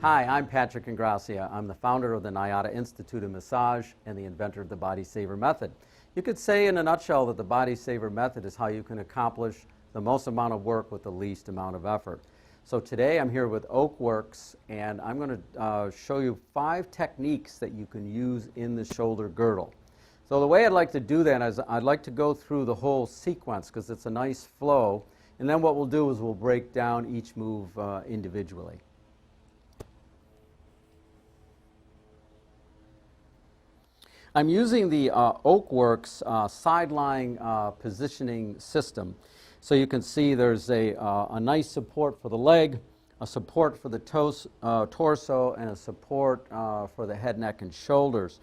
Hi, I'm Patrick Ingrassia. I'm the founder of the NIATA Institute of Massage and the inventor of the BodySaver method. You could say in a nutshell that the BodySaver method is how you can accomplish the most amount of work with the least amount of effort. So today I'm here with OakWorks, and I'm going to show you 5 techniques that you can use in the shoulder girdle. So the way I'd like to do that is I'd like to go through the whole sequence because it's a nice flow, and then what we'll do is we'll break down each move individually. I'm using the OakWorks side-lying positioning system. So you can see there's a nice support for the leg, a support for the torso, and a support for the head, neck, and shoulders.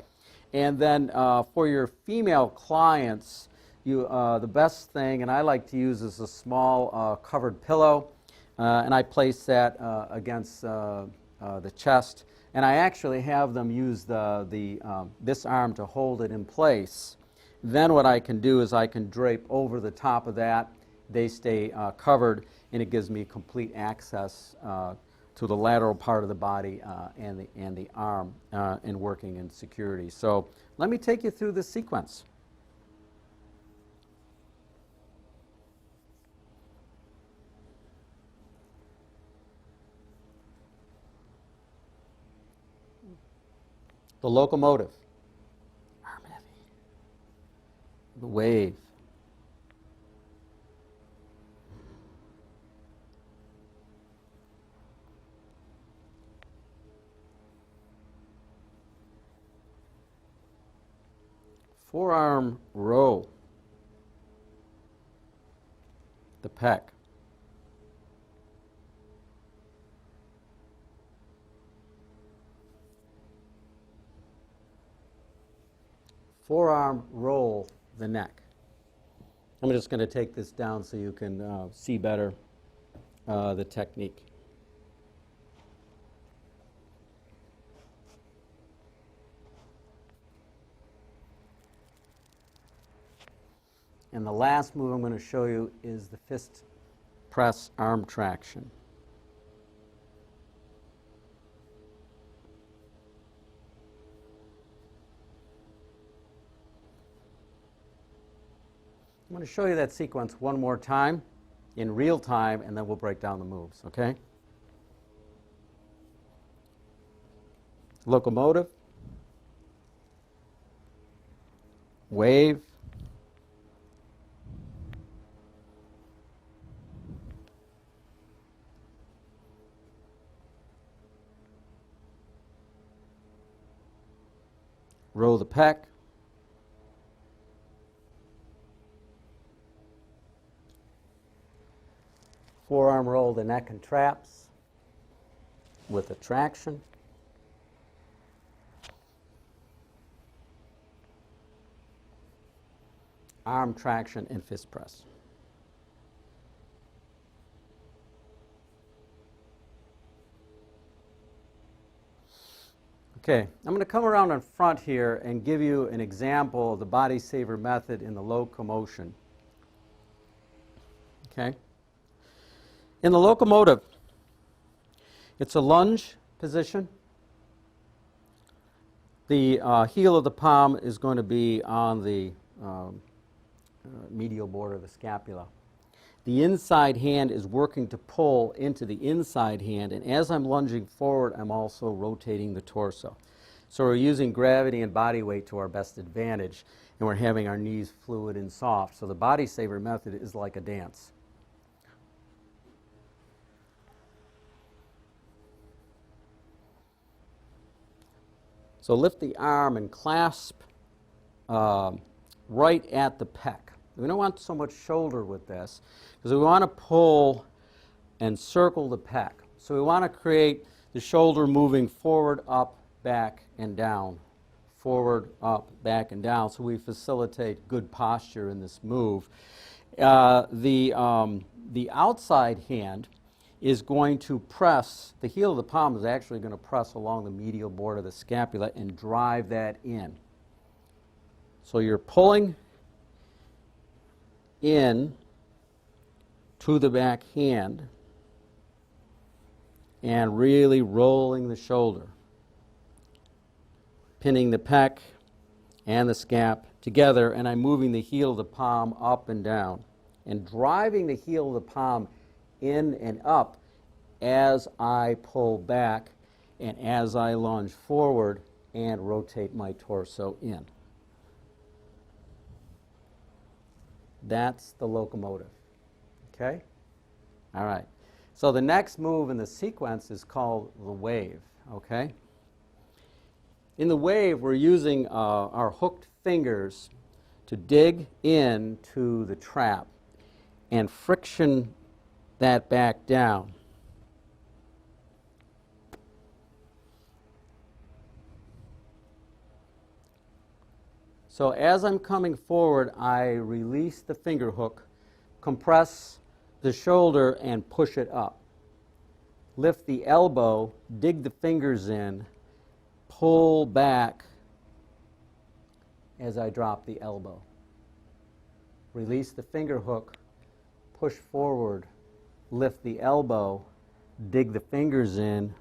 And then for your female clients, the best thing, and I like to use, is a small covered pillow, and I place that against the chest. And I actually have them use this arm to hold it in place. Then what I can do is I can drape over the top of that. They stay covered, and it gives me complete access to the lateral part of the body and the arm in working in security. So let me take you through this sequence. The locomotive, arm heavy, the wave, forearm row, the pec, forearm roll, the neck. I'm just going to take this down so you can see better the technique. And the last move I'm going to show you is the fist press arm traction. I'm going to show you that sequence one more time in real time, and then we'll break down the moves, okay? Locomotive, wave, row the pec, forearm roll the neck and traps with a traction, arm traction, and fist press. Okay, I'm going to come around in front here and give you an example of the BodySaver method in the locomotion. Okay? In the locomotive, it's a lunge position. The heel of the palm is going to be on the medial border of the scapula. The inside hand is working to pull into the inside hand, and as I'm lunging forward, I'm also rotating the torso. So we're using gravity and body weight to our best advantage, and we're having our knees fluid and soft. So the BodySaver method is like a dance. So lift the arm and clasp right at the pec. We don't want so much shoulder with this because we want to pull and circle the pec. So we want to create the shoulder moving forward, up, back, and down. Forward, up, back, and down. So we facilitate good posture in this move. The outside hand is going to press, the heel of the palm is actually going to press along the medial border of the scapula and drive that in. So you're pulling in to the back hand, and really rolling the shoulder, pinning the pec and the scap together, and I'm moving the heel of the palm up and down and driving the heel of the palm in and up as I pull back and as I lunge forward and rotate my torso in. That's the locomotive. Okay? All right. So the next move in the sequence is called the wave. Okay? In the wave, we're using our hooked fingers to dig into the trap and friction that back down. So as I'm coming forward, I release the finger hook, compress the shoulder, and push it up. Lift the elbow, dig the fingers in, pull back as I drop the elbow. Release the finger hook, push forward, lift the elbow, dig the fingers in,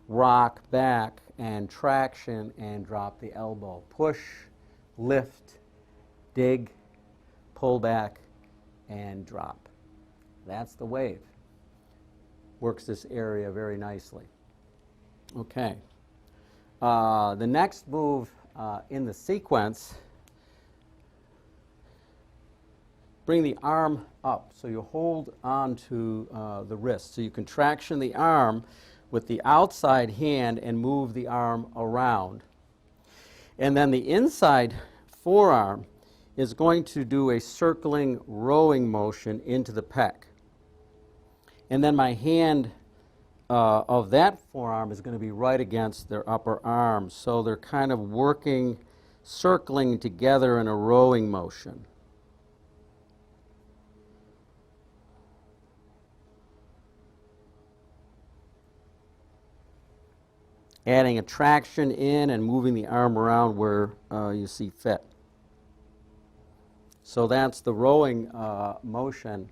rock back, and traction, and drop the elbow. Push, lift, dig, pull back, and drop. That's the wave. Works this area very nicely. Okay. The next move in the sequence, bring the arm up. So you hold onto the wrist. So you contraction the arm with the outside hand and move the arm around. And then the inside forearm is going to do a circling rowing motion into the pec. And then my hand of that forearm is going to be right against their upper arm. So they're kind of working, circling together in a rowing motion. Adding a traction in and moving the arm around where you see fit. So that's the rowing motion.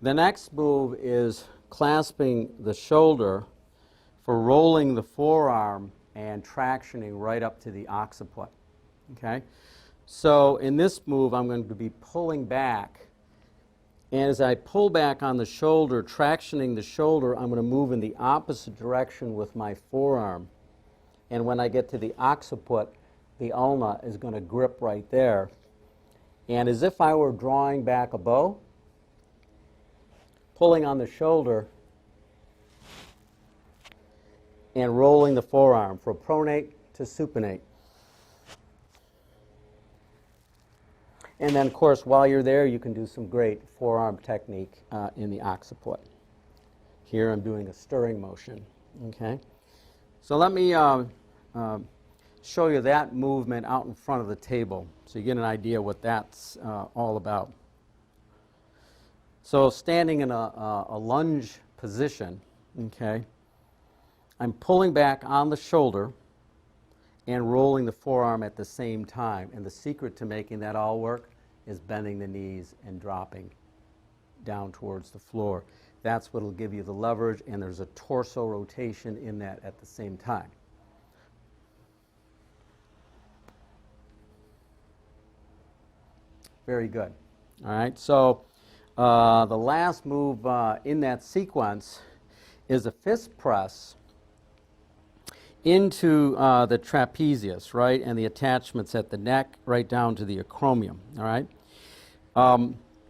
The next move is clasping the shoulder for rolling the forearm and tractioning right up to the occiput. Okay? So in this move, I'm going to be pulling back. And as I pull back on the shoulder, tractioning the shoulder, I'm going to move in the opposite direction with my forearm. And when I get to the occiput, the ulna is going to grip right there. And as if I were drawing back a bow, pulling on the shoulder and rolling the forearm from pronate to supinate. And then, of course, while you're there, you can do some great forearm technique in the occiput. Here I'm doing a stirring motion. Okay? So let me show you that movement out in front of the table so you get an idea what that's all about. So standing in a lunge position, okay, I'm pulling back on the shoulder and rolling the forearm at the same time. And the secret to making that all work is bending the knees and dropping down towards the floor. That's what will give you the leverage, and there's a torso rotation in that at the same time. Very good. All right, so the last move in that sequence is a fist press into the trapezius, right, and the attachments at the neck right down to the acromion, all right?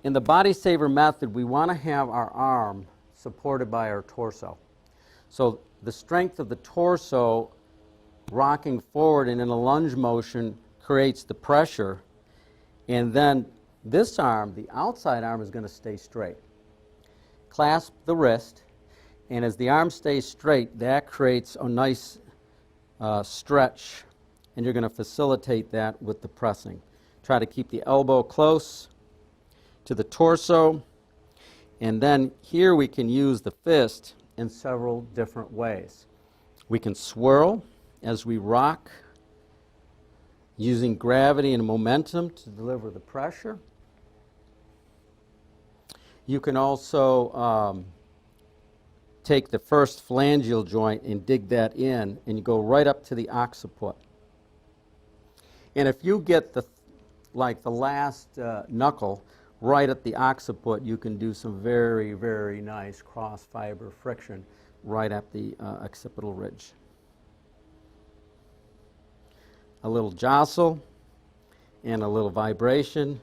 In the BodySaver method, we want to have our arm supported by our torso. So the strength of the torso rocking forward and in a lunge motion creates the pressure, and then this arm, the outside arm, is going to stay straight. Clasp the wrist, and as the arm stays straight, that creates a nice stretch, and you're going to facilitate that with the pressing. Try to keep the elbow close to the torso, and then here we can use the fist in several different ways. We can swirl as we rock, using gravity and momentum to deliver the pressure. You can also take the first phalangeal joint and dig that in, and you go right up to the occiput. And if you get the last knuckle right at the occiput, you can do some very, very nice cross fiber friction right at the occipital ridge. A little jostle and a little vibration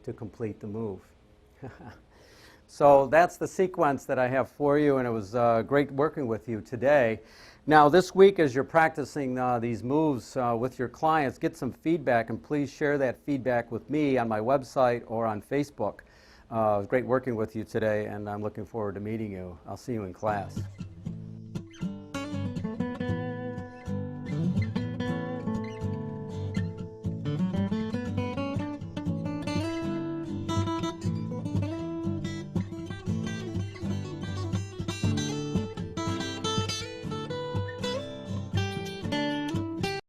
to complete the move. So that's the sequence that I have for you, and it was great working with you today. Now this week, as you're practicing these moves with your clients, get some feedback, and please share that feedback with me on my website or on Facebook. It was great working with you today, and I'm looking forward to meeting you. I'll see you in class.